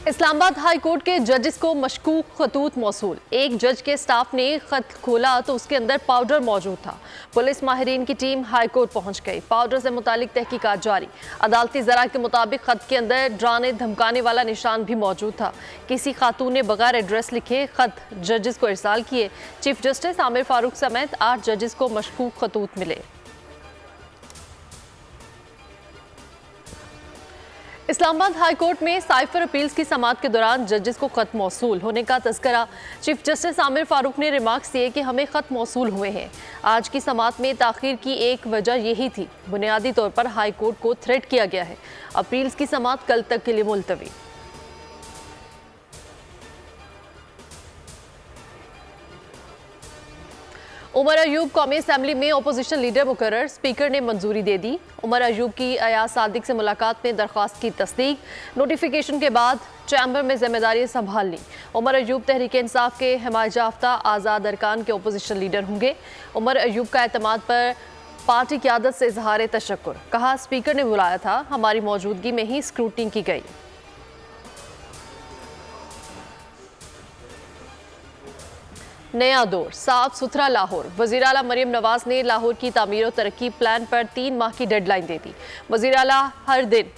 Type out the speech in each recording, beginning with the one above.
Islamabad high court के जजेस को मशकूक खतूत मौसूल। एक जज के स्टाफ ने खत खोला तो उसके अंदर पाउडर मौजूद था। पुलिस माहिरीन की टीम हाई कोर्ट पहुंच गई। पाउडर से मुतालिक तहकीकात जारी। अदालती ज़राए के मुताबिक खत के अंदर डराने धमकाने वाला निशान भी मौजूद था। किसी खातून ने बगैर एड्रेस लिखे खत जजेस को इरसाल किए। चीफ जस्टिस आमिर फारूक समेत 8 जजेस को मशकूक खतूत मिले। इस्लामाबाद हाई कोर्ट में साइफर अपील्स की समाअत के दौरान जजेस को खत मौसूल होने का तज़किरा चीफ जस्टिस आमिर फारूक ने रिमार्क्स दिए कि हमें खत मौसूल हुए हैं। आज की समाअत में ताख़ीर की एक वजह यही थी। बुनियादी तौर पर हाई कोर्ट को थ्रेट किया गया है। अपील्स की समाअत कल तक के लिए मुलतवी। उमर अयूब कौमी असम्बली में अपोजिशन लीडर मुकर्रर, स्पीकर ने मंजूरी दे दी। उमर अयूब की अयाज सादिक से मुलाकात में दरख्वास्त की तस्दीक। नोटिफिकेशन के बाद चैम्बर में जिम्मेदारी संभाल ली। उमर अयूब तहरीक इंसाफ के हिमायत याफ्ता आज़ाद अरकान के अपोजिशन लीडर होंगे। उमर अयूब का एतमाद पर पार्टी क़यादत से इजहार तशक्कुर। कहा, स्पीकर ने बुलाया था, हमारी मौजूदगी में ही स्क्रूटनी की गई। नया दौर, साफ सुथरा लाहौर। वज़ीर आला मरियम नवाज ने लाहौर की तामीर और तरक्की प्लान पर 3 माह की डेडलाइन दे दी। वज़ीर आला हर दिन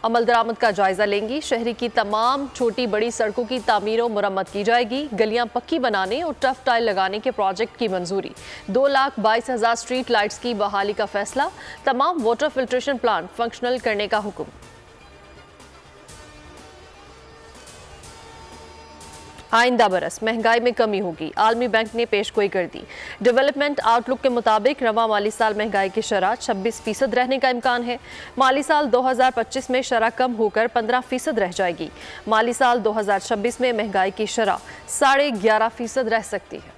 अमल दरामद का जायजा लेंगी। शहरी की तमाम छोटी बड़ी सड़कों की तामीर और मुरम्मत की जाएगी। गलियां पक्की बनाने और टफ टाइल लगाने के प्रोजेक्ट की मंजूरी। 2,22,000 स्ट्रीट लाइट्स की बहाली का फैसला। तमाम वाटर फिल्ट्रेशन प्लांट फंक्शनल करने का हुक्म। आइंदा बरस महंगाई में कमी होगी, आलमी बैंक ने पेशगोई कर दी। डेवलपमेंट आउटलुक के मुताबिक रवा माली साल महंगाई की शरह 26% रहने का इम्कान है। माली साल 2025 में शरह कम होकर 15% रह जाएगी। माली साल 2026 में महंगाई की शरह 11.5% रह सकती है।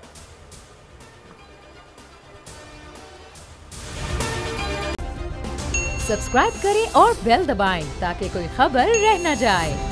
सब्सक्राइब करें और बेल दबाएं ताकि कोई खबर रह न जाए।